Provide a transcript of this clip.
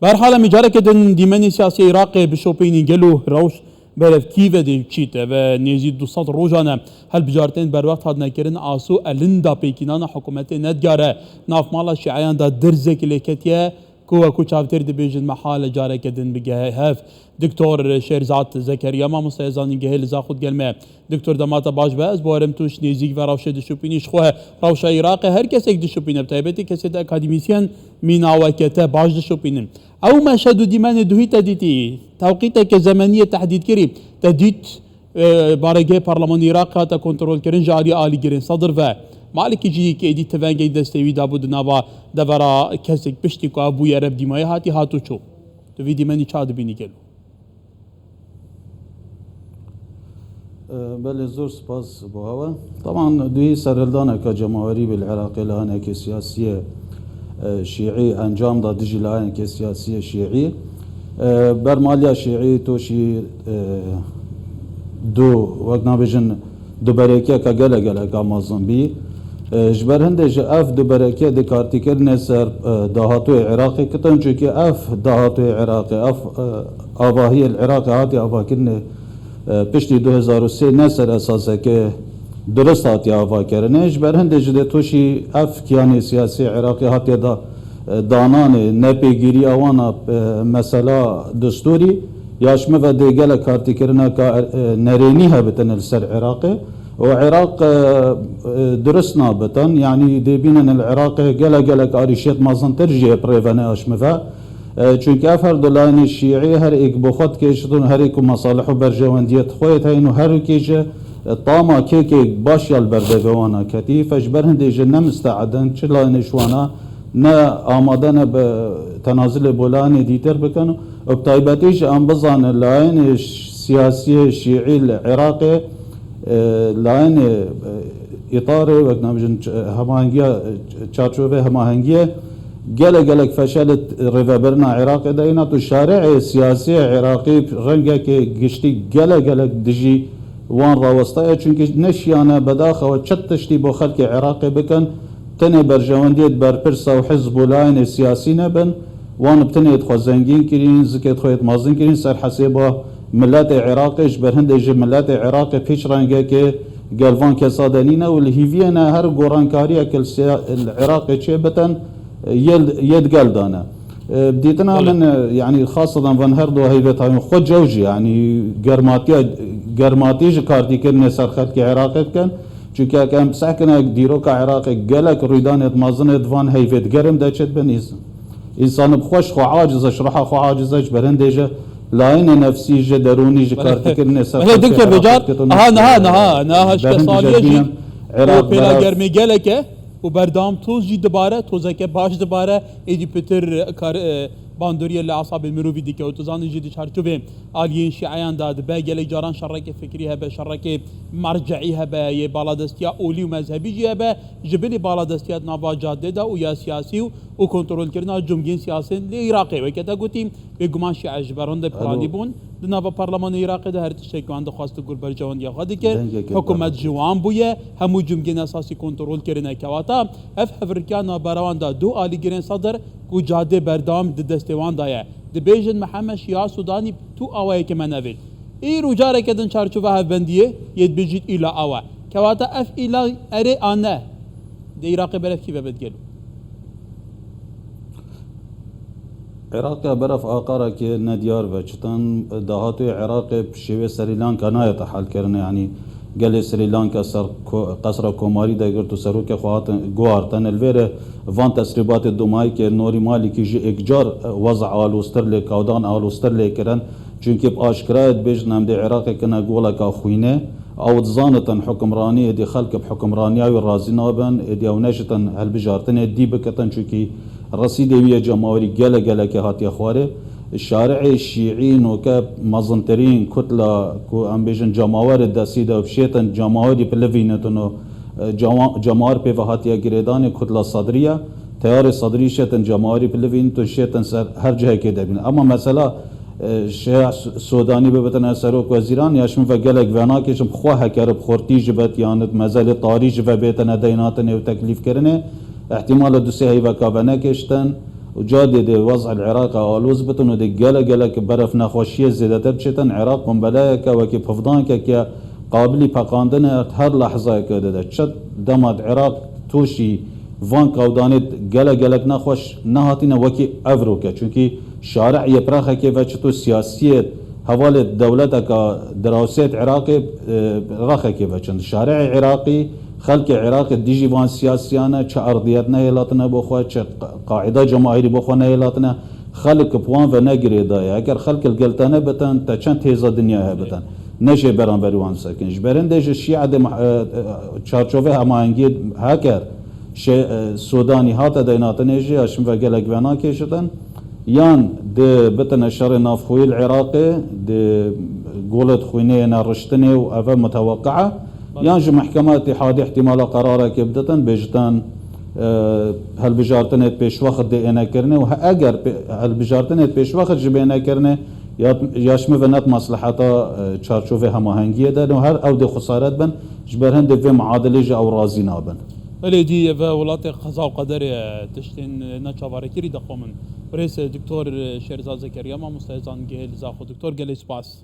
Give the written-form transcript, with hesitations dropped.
برحال مجارك دن دیمانی سیاسی عراق بشوپینی گلو روش برف کیو دی چیته و نزید 200 روزانه هل بجارتين بر وقت هاد نکردن آسو الندا پیکینان حکومت ندگاره ناف مالا شیعیان دا درزک لیکتیه كوا كوتشافتير دبيجن محل جارة كدن بجهاف دكتور شيرزات زكريا ما مستيزاني جهل زاخد جلمه دكتور دماتا باش باز بوارم توش نيزيك وراوشه دشوبيني شخوه راوشه عراق هر كسك دشوبينه بتايبتي كسيت اكاديميسيان مينا وكتا باش دشوبينن او ما شدو ديمان دوهي تديتي توقيتك زمنيه تحديد كريم تديت بارجه برلمان عراق تا كنترول كرين جاري آلي جرين صدر و مالك يجي كيدي تفانجي دستوي دابود نابا دورا كسك بشتي كو ابو يرب ديماي هاتي هاتو شو تفي ديماني چاد بيني كلو بله زور سپاس بو هوا طبعا دوی سرهلدانه كجماهيري بالعراق لهانه كسياسيه شيعي انجام دا دجي لهانه كسياسيه شيعي برماليا شيعي توشي دو وقنا بجن دو بريكيه كجلا جلا كامازن بي جبر هندج اف دو بركه دي كارتيكر نسر دهاتو عراقي كتن چونكي اف دهاتو عراقي اف آواهي العراق هاتي آواكرن پشتی 2003 نسر اساسه که درست هاتی آوا کرنه جبر هندج دي توشي اف كياني سياسي عراقي هاتي دا دانان نپیگیری اوانا مثلا دستوري ياشمه و دي گل كارتيكرنا نريني هبتن السر عراقي وعراق درس نابتن يعني ديبين العراق جلا كاريشيت مازن ترجي بريفانا اشمفا چونك افر دولان الشيعي هر اك بخط كيشتون هر اكو مصالح برجوانديت خويت هينو هر كيش طاما كيك باشيا البردوانا كتي فجبر هندي نمستعدن چلا نشوانا نا آمادن بتنازل بولان ديتر بكنو وبطيبتيش ام بزان اللاين السياسي الشيعي العراقي لاين اطاره وقنا بجن هماهنگيه چارچوبه هماهنگيه گلک فشلت ريفابرنا عراق دينا تو شارع سياسي عراقي رنگه كي گشتي گلک دجي وان راوسطه چونكي نشيانا بداخه وچتشتي بو خلق عراقي بكن تنه برجوانديت برپرسا وحزب لاين سياسي نبن وان بتنه يدخل زنگين كرين زكيت خويت مازن كرين سر حسيبه ملت عراقي جبر هند يجي ملت عراقي فيش رنگه كي قلفان كسادنينا والهيفينا هر قرانكاريا كل العراقي چه يد قلدانا بديتنا من يعني خاصة فان هردو هيبتها خود جوجي يعني قرماتيج كارتي كرني سر خلق عراقي كان چونكه كان بسحكنا ديروكا عراقي قلق ريدانت مازنت فان هيفت قرم دا چت بن انسان بخوش خو عاجز اشرحه خو عاجز برندجه لاين نفسي دروني كارتي كرني سر هلا دكتور بجار نها شخصاليه جي عراق بلا گرمي قلقه وبردام توز جي دباره توزك باش دباره ايدي بتر باندوريه لاعصاب المروفي ديك وتزان جي دي شارچوبه الين شيعيان داد باقي جاران شركه فكري هبه شركه مرجعي هبه ي بالادستيا اولي ومذهبي جي هبه جبلي بالادستيا نابا جاده دا ويا سياسي وكنترول كرنا جمهوريه سياسي العراقي وكذا قلتي بگمان شيعه جبران ده بلاني بون دنابا برلمان العراقي ده هر تشكي عند خواست گور برجوان يا غادي که حکومت جوان بويه همو جمهوريه اساسي كنترول كرنا كواتا اف افريكانا براوان دا دو آلي گرين صدر کو جاده بردام دستوان دایا دبیجن محمد شیعه سودانی تو آوای که منوید ای رو جاره کدن چارچوبه هفبندیه ید بجید ایلا آوا کواتا اف ایلا اره آنه ده عراق برف کی ببدگلو عراق برف آقارا که ندیار و چطن دهاتو عراق شوه سریلانکا نایت حل کرنه يعني قال سريلانكا سر قصر كوماري دا قرتو سروك خواتن غوارتن الفيره فان تسريبات الدماي كي نوري مالي كي جي اكجار وضع الوستر لي كودان الوستر لي كرن چونكي باشكرايت بيجنم دي عراق كنا قولا كاخوينه او تزانتن حكمراني دي خلق بحكمرانيا ورازينابن دي اونشتن هل بجارتن دي بكتن چونكي رصيد ويا جماهيري قال كهاتي اخواره الشارع الشيعي وكاب مازنترين كتلة كو امبيجن جماهير الدسيدة وبشيتن جماهير بلفينتنو جماهير بفهاتيا جريدان كتلة صدرية تيار صدري شيتن جماهير بلفينتو شيتن سر هر جهة كده بين اما مثلا شيع سوداني ببتنا سروك وزيران ياشم فقلق فناكشم خواه كرب خورتي جبت يانت مزال طاري جبت بيتنا ديناتن وتكليف كرنه احتمال دوسي هيفا كابناكشتن وجادي دي وضع العراق أولوز بتن ودي جلا برف نخوشية زيادة بشتن عراق قنبلايك وكي بفضانك كي قابلی پقاندن هر لحظه که داده چه دماد عراق توشی وان کودانید گلک نخوش نهاتین وکی افرو که چونکی شارع یپراخه که و چطور سیاسیت حوال دولت که دراسات عراقی راخه که و چند شارع عراقی خلق عراق دیجی وان سیاسیانه چه ارضیت نهیلاتنه بخواه چه قاعده جماهیری بخواه نهیلاتنه خلق پوان و نگیره دایه اگر خلق الگلتانه بتن تا چند تیزا دنیا بتن نشه برانبری وان سکنش برندش شیعه چارچوبه هماهنگی هکر سودانی هات دیناتنیجی اشم و گلک ونا کشتن یان ده بتن شر نافخوی العراقي ده قولت خوينه نرشتني وأفا متوقعة یان جو محکمه اتحادی احتمال قراره که بدتن بجتن هل بجارتنت پیش وقت ده اینا کرنه و اگر هل بجارتنت پیش وقت جب اینا کرنه یاشمه و نت مصلحتا چارچوبه هماهنگیه ده و هر او ده خسارت بن جبرهن ده معادله جا او راضی نابن اليدي في ولاية قضاء وقدر تشتين ناتشافاركيري دخومن بريس دكتور شيرزاد زكريا ما مستعزان جهل زاخو دكتور جلي سباس